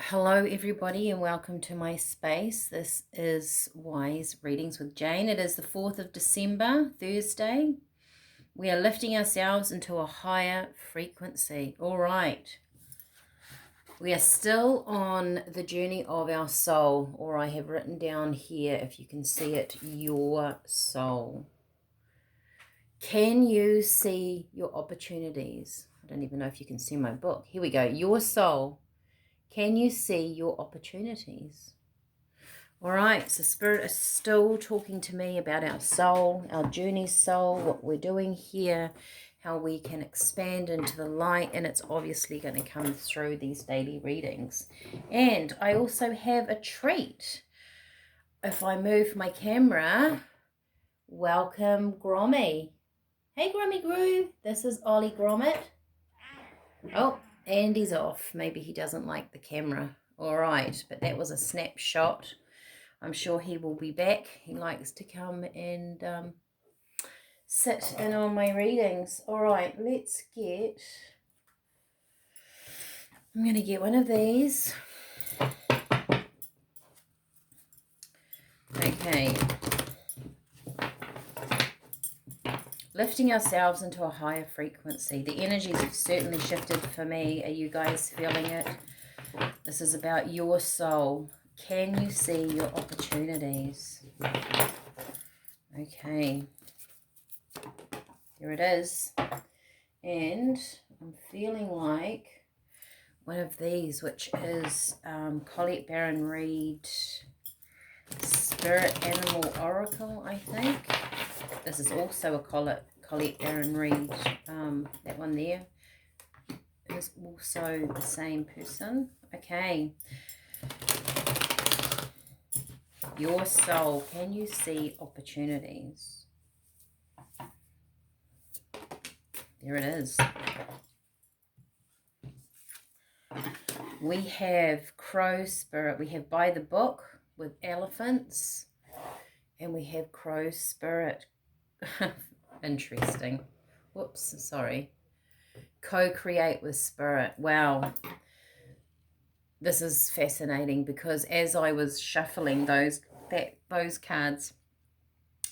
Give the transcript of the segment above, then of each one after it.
Hello, everybody, and welcome to my space. This is Wise Readings with Jane. It is the 4th of December, Thursday. We are lifting ourselves into a higher frequency. All right. We are still on the journey of our soul, or I have written down here, if you can see it, your soul. Can you see your opportunities? I don't even know if you can see my book. Here we go. Your soul. Can you see your opportunities? All right, so Spirit is still talking to me about our soul, our journey soul, what we're doing here, how we can expand into the light, and it's obviously going to come through these daily readings. And I also have a treat. If I move my camera, welcome Grommy. Hey Grommy Groove, this is Ollie Gromit. Oh, Andy's off. Maybe he doesn't like the camera. All right, but that was a snapshot. I'm sure he will be back. He likes to come and sit in on my readings. All right, I'm going to get one of these. Okay. Lifting ourselves into a higher frequency. The energies have certainly shifted for me. Are you guys feeling it? This is about your soul. Can you see your opportunities? Okay. Here it is. And I'm feeling like one of these, which is Colette Baron Reid Spirit Animal Oracle, I think. This is also a Colette Baron Reid. That one there is also the same person. Okay. Your soul. Can you see opportunities? There it is. We have Crow Spirit. We have By the Book with elephants. And we have Crow Spirit. Interesting. Whoops, sorry. Co-create with Spirit. Wow. This is fascinating because as I was shuffling those cards,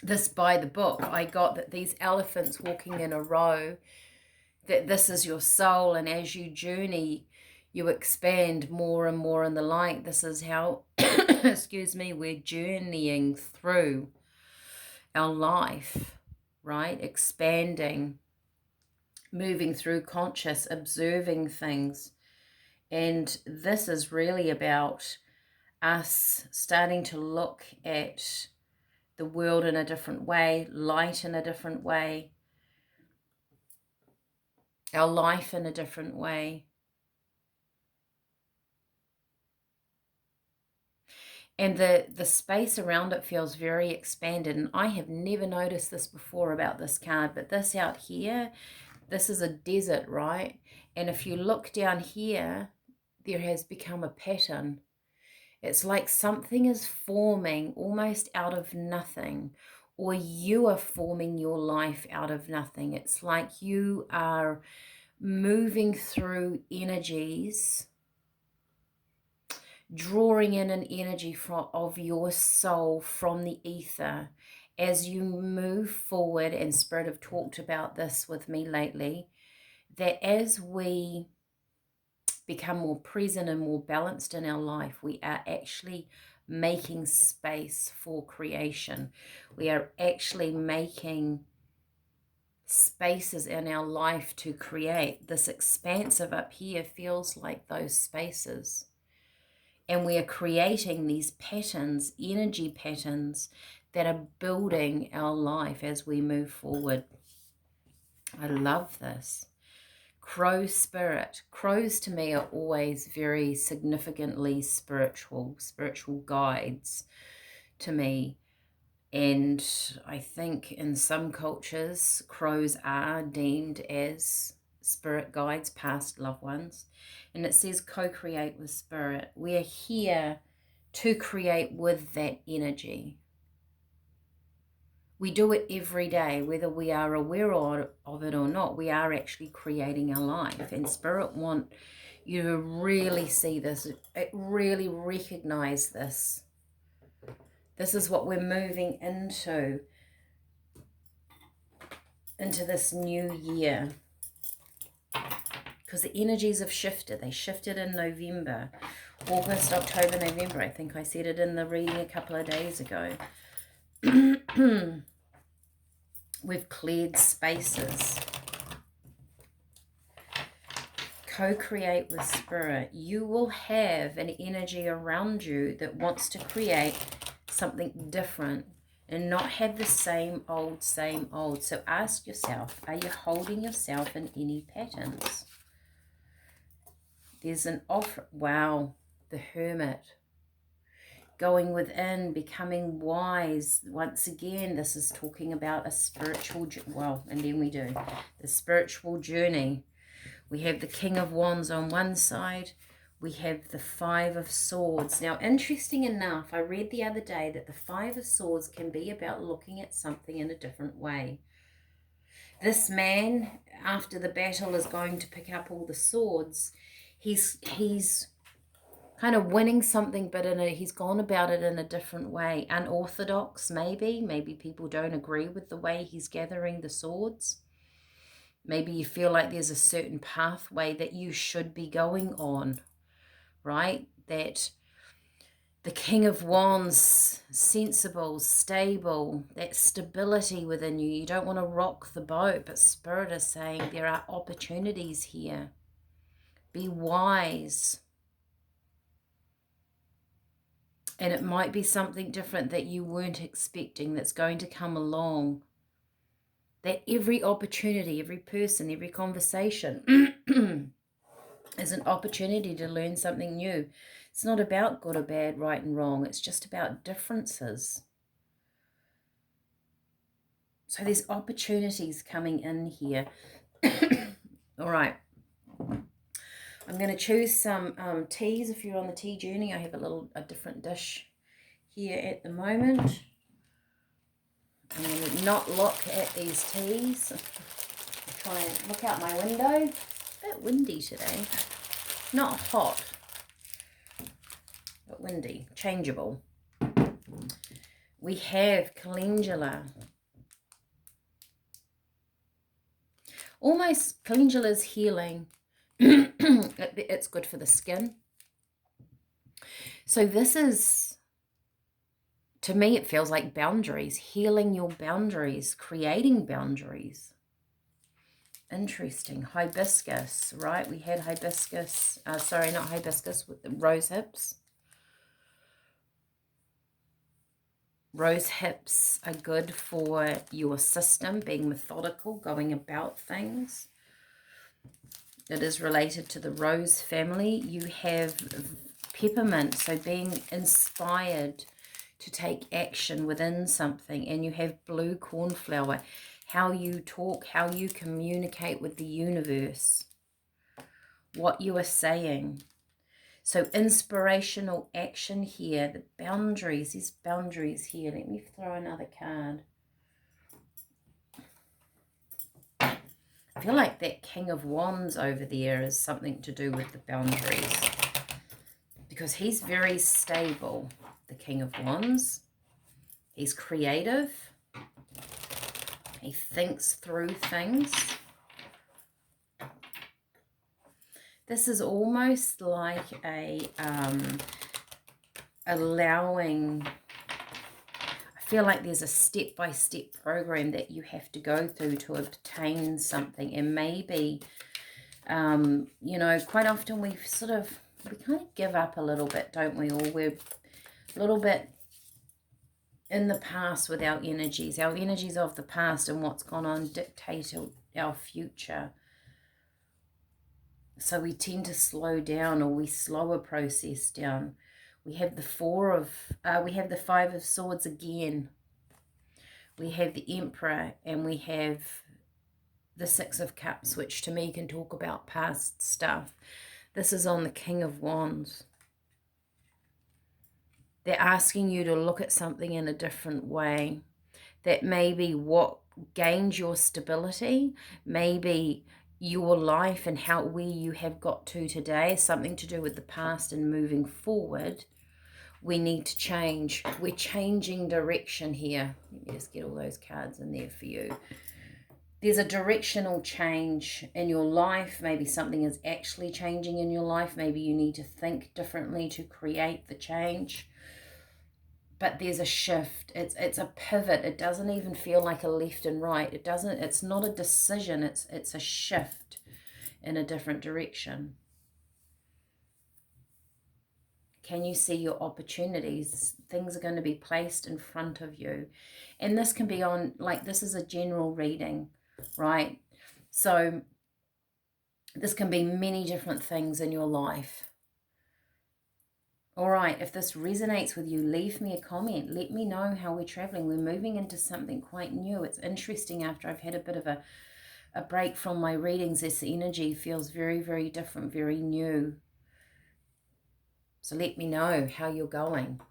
this By the Book, I got that these elephants walking in a row, that this is your soul, and as you journey, you expand more and more in the light. This is how, excuse me, we're journeying through our life, right? Expanding, moving through conscious, observing things. And this is really about us starting to look at the world in a different way, light in a different way, our life in a different way. And the space around it feels very expanded. And I have never noticed this before about this card, but this out here, this is a desert, right? And if you look down here, there has become a pattern. It's like something is forming almost out of nothing, or you are forming your life out of nothing. It's like you are moving through energies, drawing in an energy of your soul from the ether as you move forward. And Spirit have talked about this with me lately, that as we become more present and more balanced in our life, we are actually making space for creation. We are actually making spaces in our life to create. This expansive up here feels like those spaces. And we are creating these patterns, energy patterns, that are building our life as we move forward. I love this. Crow Spirit. Crows to me are always very significantly spiritual guides to me. And I think in some cultures, crows are deemed as spirit guides, past loved ones. And it says co-create with Spirit. We are here to create with that energy. We do it every day, whether we are aware of it or not. We are actually creating our life. And Spirit want You really see this, really recognize this. This is what we're moving into this new year. Because the energies have shifted. They shifted in November. August, October, November. I think I said it in the reading a couple of days ago. We've cleared spaces. Co-create with Spirit. You will have an energy around you that wants to create something different and not have the same old, same old. So ask yourself, are you holding yourself in any patterns? There's an offer. Wow, the Hermit. Going within, becoming wise. Once again, this is talking about a spiritual, well, and then we do the spiritual journey. We have the King of Wands on one side. We have the Five of Swords. Now, interesting enough, I read the other day that the Five of Swords can be about looking at something in a different way. This man, after the battle, is going to pick up all the swords. He's kind of winning something, but he's gone about it in a different way. Unorthodox, maybe. Maybe people don't agree with the way he's gathering the swords. Maybe you feel like there's a certain pathway that you should be going on, right? That the King of Wands, sensible, stable, that stability within you. You don't want to rock the boat, but Spirit is saying there are opportunities here. Be wise. And it might be something different that you weren't expecting that's going to come along. That every opportunity, every person, every conversation is an opportunity to learn something new. It's not about good or bad, right and wrong. It's just about differences. So there's opportunities coming in here. All right. I'm going to choose some teas. If you're on the tea journey, I have a different dish here at the moment. I'm going to not look at these teas. I'll try and look out my window. It's a bit windy today. Not hot, but windy. Changeable. We have calendula. Almost calendula's healing. It's good for the skin. So this is, to me, it feels like boundaries, healing your boundaries, creating boundaries. Interesting. Hibiscus, right? We had hibiscus, sorry, not hibiscus, with the rose hips. Rose hips are good for your system, being methodical, going about things. It is related to the rose family. You have peppermint, so being inspired to take action within something. And you have blue cornflower, how you talk, how you communicate with the universe, what you are saying. So inspirational action here, the boundaries, these boundaries here. Let me throw another card. I feel like that King of Wands over there is something to do with the boundaries, because he's very stable, the King of Wands. He's creative. He thinks through things. This is almost like a allowing, I feel like there's a step-by-step program that you have to go through to obtain something. And maybe, you know, quite often we kind of give up a little bit, don't we? Or we're a little bit in the past with our energies. Our energies of the past and what's gone on dictate our future. So we tend to slow down, or we slow a process down. We have the Five of Swords again. We have the Emperor, and we have the Six of Cups, which to me can talk about past stuff. This is on the King of Wands. They're asking you to look at something in a different way. That maybe what gained your stability, maybe your life and how where you have got to today, something to do with the past and moving forward, we need to change. We're changing direction here. Let me just get all those cards in there for you. There's a directional change in your life. Maybe something is actually changing in your life. Maybe you need to think differently to create the change. But there's a shift. It's a pivot. It doesn't even feel like a left and right. It's not a decision. It's a shift in a different direction. Can you see your opportunities? Things are going to be placed in front of you. And this can be on, like, this is a general reading, right? So this can be many different things in your life. All right, if this resonates with you, leave me a comment. Let me know how we're traveling. We're moving into something quite new. It's interesting after I've had a bit of a break from my readings. This energy feels very, very different, very new. So let me know how you're going.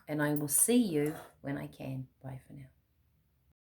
And I will see you when I can. Bye for now.